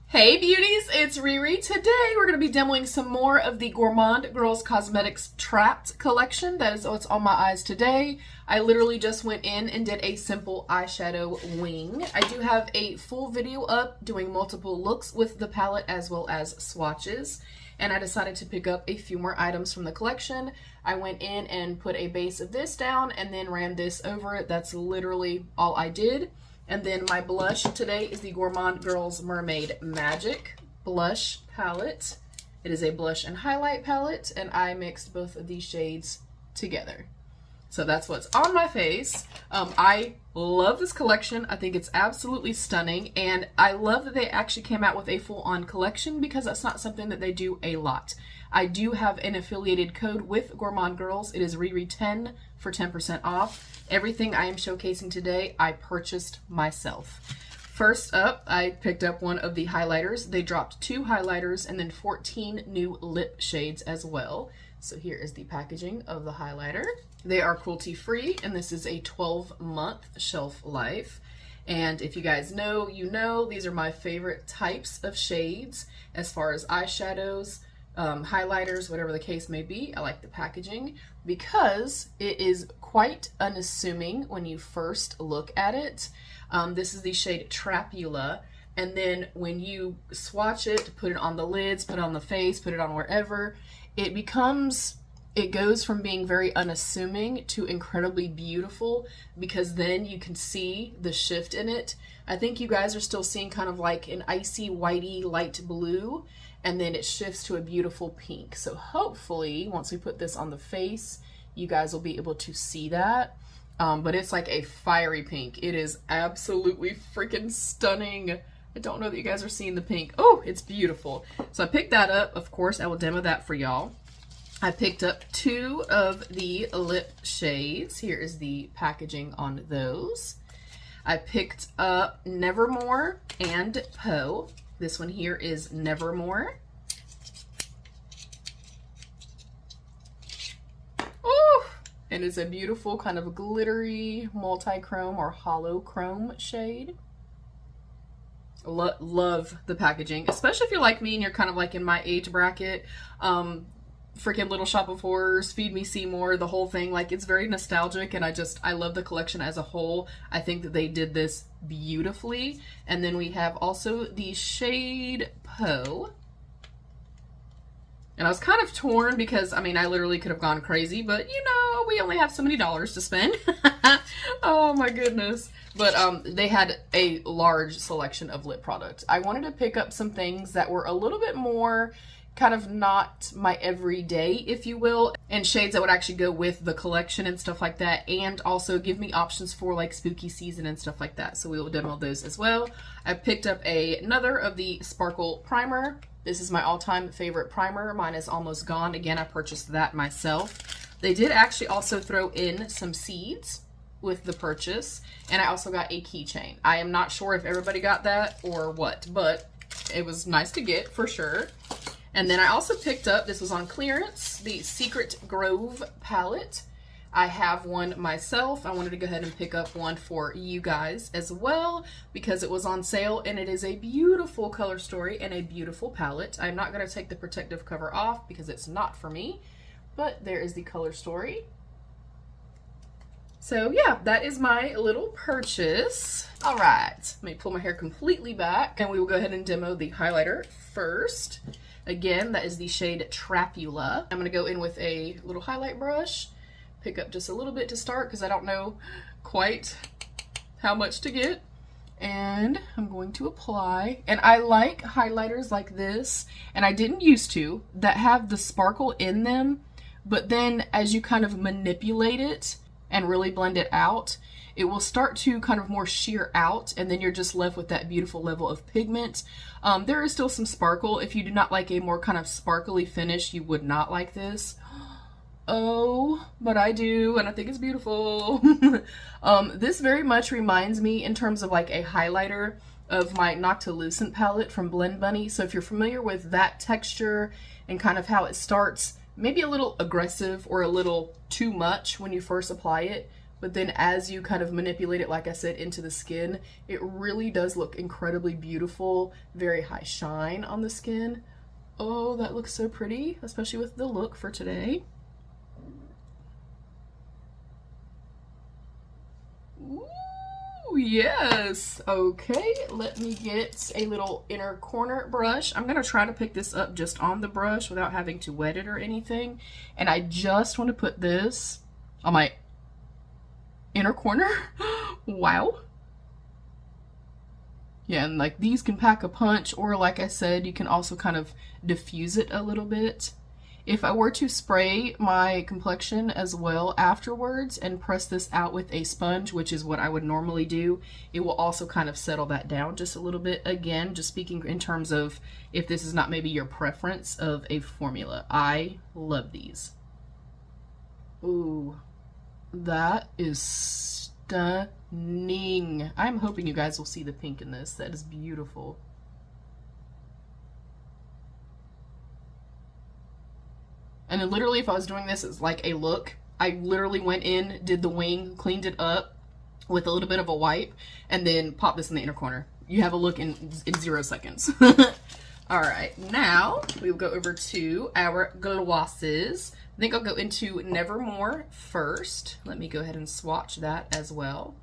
Hey beauties, it's Riri. Today we're going to be demoing some more of the Gourmande Girls Cosmetics Trapped collection. That is what's on my eyes today. I literally just went in and did a simple eyeshadow wing. I do have a full video up doing multiple looks with the palette as well as swatches. And I decided to pick up a few more items from the collection. I went in and put a base of this down and then ran this over it. That's literally all I did. And then my blush today is the Gourmande Girls Mermaid Magic blush palette. It is a blush and highlight palette, and I mixed both of these shades together. So that's what's on my face. I love this collection. I think it's absolutely stunning, and I love that they actually came out with a full-on collection because that's not something that they do a lot. I do have an affiliated code with Gourmande Girls. It is Riri10 for 10% off. Everything I am showcasing today, I purchased myself. First up, I picked up one of the highlighters. They dropped 2 highlighters and then 14 new lip shades as well. So here is the packaging of the highlighter. They are cruelty-free, and this is a 12-month shelf life. And if you guys know, you know, these are my favorite types of shades as far as eyeshadows, highlighters, whatever the case may be. I like the packaging because it is quite unassuming when you first look at it. This is the shade Trappula, and then when you swatch it, put it on the lids, put it on the face, put it on wherever, it goes from being very unassuming to incredibly beautiful, because then you can see the shift in it. I think you guys are still seeing kind of like an icy whitey light blue, and then it shifts to a beautiful pink. So hopefully once we put this on the face, you guys will be able to see that. But it's like a fiery pink. It is absolutely freaking stunning. I don't know that you guys are seeing the pink. Oh, it's beautiful. So I picked that up. Of course, I will demo that for y'all. I picked up 2 of the lip shades. Here is the packaging on those. I picked up Nevermore and Poe. This one here is Nevermore. Oh, it is a beautiful kind of glittery multi-chrome or hollow chrome shade. Love the packaging, especially if you're like me and you're kind of like in my age bracket. Freaking Little Shop of Horrors, Feed Me Seymour, the whole thing. Like, it's very nostalgic, and I love the collection as a whole. I think that they did this beautifully. And then we have also the shade Poe. And I was kind of torn because, I mean, I literally could have gone crazy, but you know, we only have so many dollars to spend. Oh my goodness. But they had a large selection of lip products. I wanted to pick up some things that were a little bit more kind of not my everyday, if you will, and shades that would actually go with the collection and stuff like that, and also give me options for like spooky season and stuff like that. So we will demo those as well. I picked up another of the Sparkle Primer. This is my all-time favorite primer. Mine is almost gone. Again, I purchased that myself. They did actually also throw in some seeds with the purchase, and I also got a keychain. I am not sure if everybody got that or what, but it was nice to get for sure. And then I also picked up, this was on clearance, the Secret Grove palette. I have one myself. I wanted to go ahead and pick up one for you guys as well because it was on sale, and it is a beautiful color story and a beautiful palette. I'm not going to take the protective cover off because it's not for me, but there is the color story. So yeah, that is my little purchase. All right, let me pull my hair completely back, and we will go ahead and demo the highlighter first. Again, that is the shade Trappula. I'm going to go in with a little highlight brush, pick up just a little bit to start because I don't know quite how much to get. And I'm going to apply. And I like highlighters like this, and I didn't used to, that have the sparkle in them, but then as you kind of manipulate it and really blend it out, it will start to kind of more sheer out, and then you're just left with that beautiful level of pigment. There is still some sparkle. If you do not like a more kind of sparkly finish, you would not like this. Oh, but I do, and I think it's beautiful. This very much reminds me in terms of like a highlighter of my Noctilucent palette from Blend Bunny. So if you're familiar with that texture and kind of how it starts maybe a little aggressive or a little too much when you first apply it, but then as you kind of manipulate it, like I said, into the skin, it really does look incredibly beautiful, very high shine on the skin. Oh, that looks so pretty, especially with the look for today. Ooh, yes. Okay, let me get a little inner corner brush. I'm gonna try to pick this up just on the brush without having to wet it or anything. And I just want to put this on my inner corner. Wow. Yeah, and like these can pack a punch, or like I said, you can also kind of diffuse it a little bit. If I were to spray my complexion as well afterwards and press this out with a sponge, which is what I would normally do, it will also kind of settle that down just a little bit. Again, just speaking in terms of if this is not maybe your preference of a formula. I love these. Ooh, that is stunning. I'm hoping you guys will see the pink in this. That is beautiful. And then literally, if I was doing this as like a look, I literally went in, did the wing, cleaned it up with a little bit of a wipe, and then popped this in the inner corner. You have a look in 0 seconds. All right, now we will go over to our glosses. I think I'll go into Nevermore first. Let me go ahead and swatch that as well.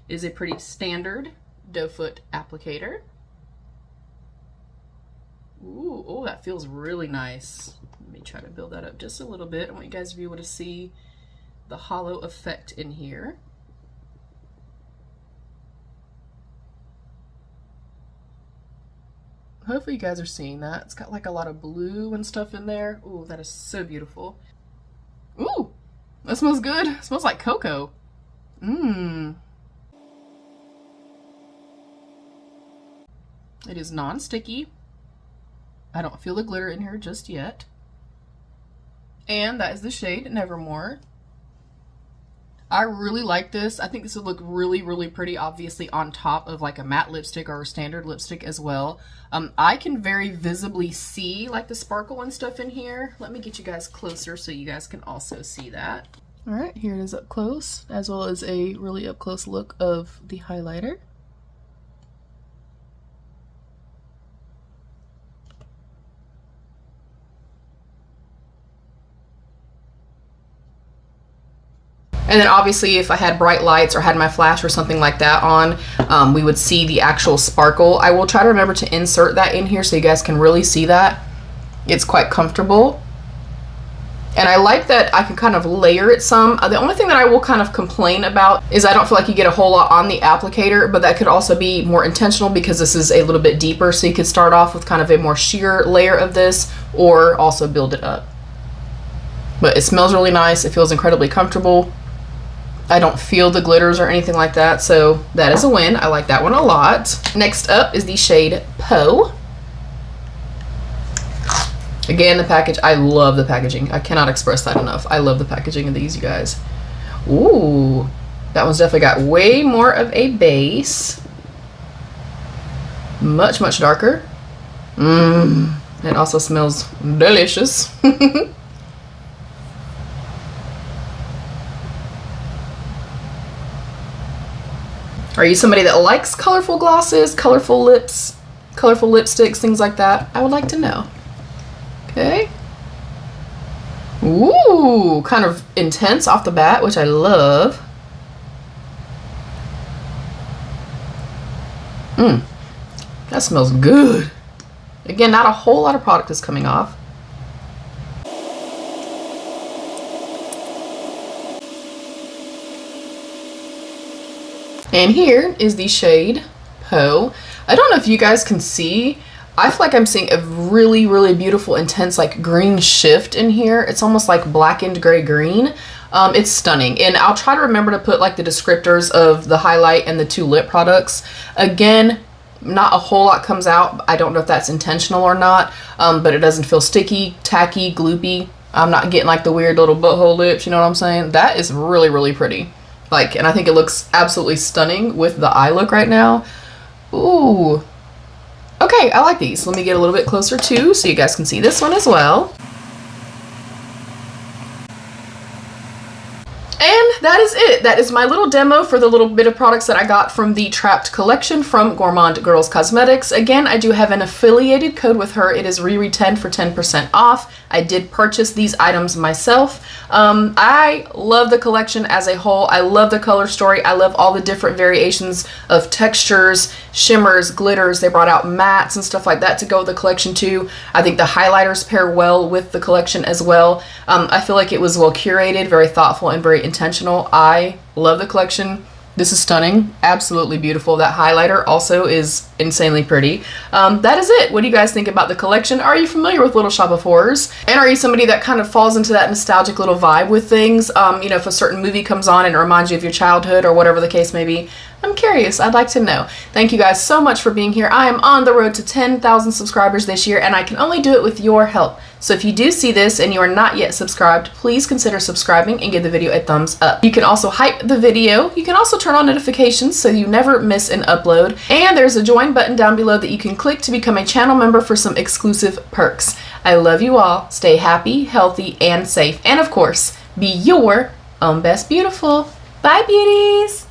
It is a pretty standard doe foot applicator. Ooh, oh, that feels really nice. Let me try to build that up just a little bit. I want you guys to be able to see the hollow effect in here. Hopefully you guys are seeing that. It's got like a lot of blue and stuff in there. Ooh, that is so beautiful. Ooh, that smells good. It smells like cocoa. Mmm. It is non-sticky. I don't feel the glitter in here just yet. And that is the shade Nevermore. I really like this. I think this would look really, really pretty, obviously, on top of like a matte lipstick or a standard lipstick as well. I can very visibly see like the sparkle and stuff in here. Let me get you guys closer so you guys can also see that. All right, here it is up close, as well as a really up close look of the highlighter. And then obviously if I had bright lights or had my flash or something like that on, we would see the actual sparkle. I will try to remember to insert that in here so you guys can really see that. It's quite comfortable. And I like that I can kind of layer it some. The only thing that I will kind of complain about is I don't feel like you get a whole lot on the applicator, but that could also be more intentional because this is a little bit deeper. So you could start off with kind of a more sheer layer of this or also build it up. But it smells really nice. It feels incredibly comfortable. I don't feel the glitters or anything like that, so that is a win. I like that one a lot. Next up is the shade Poe. Again, the package, I love the packaging. I cannot express that enough. I love the packaging of these, you guys. Ooh, that one's definitely got way more of a base. Much, much darker. It also smells delicious. Are you somebody that likes colorful glosses, colorful lips, colorful lipsticks, things like that? I would like to know. Okay. Ooh, kind of intense off the bat, which I love. That smells good. Again, not a whole lot of product is coming off. And here is the shade Poe. I don't know if you guys can see. I feel like I'm seeing a really, really beautiful, intense, like green shift in here. It's almost like blackened gray green. It's stunning. And I'll try to remember to put like the descriptors of the highlight and the two lip products. Again, not a whole lot comes out. I don't know if that's intentional or not, but it doesn't feel sticky, tacky, gloopy. I'm not getting like the weird little butthole lips, you know what I'm saying? That is really, really pretty. Like, and I think it looks absolutely stunning with the eye look right now. Ooh. Okay, I like these. Let me get a little bit closer too so you guys can see this one as well. And that is it. That is my little demo for the little bit of products that I got from the Trapped collection from Gourmande Girls Cosmetics. Again, I do have an affiliated code with her. It is RIRI10 for 10% off. I did purchase these items myself. I love the collection as a whole. I love the color story. I love all the different variations of textures, shimmers, glitters. They brought out mattes and stuff like that to go with the collection too. I think the highlighters pair well with the collection as well. I feel like it was well curated, very thoughtful, and very intentional. I love the collection. This is stunning, absolutely beautiful. That highlighter also is insanely pretty. That is it. What do you guys think about the collection? Are you familiar with Little Shop of Horrors? And are you somebody that kind of falls into that nostalgic little vibe with things? You know, if a certain movie comes on and it reminds you of your childhood or whatever the case may be, I'm curious. I'd like to know. Thank you guys so much for being here. I am on the road to 10,000 subscribers this year, and I can only do it with your help. So if you do see this and you are not yet subscribed, please consider subscribing and give the video a thumbs up. You can also hype the video. You can also turn on notifications so you never miss an upload. And there's a join button down below that you can click to become a channel member for some exclusive perks. I love you all. Stay happy, healthy, and safe. And of course, be your own best beautiful. Bye, beauties!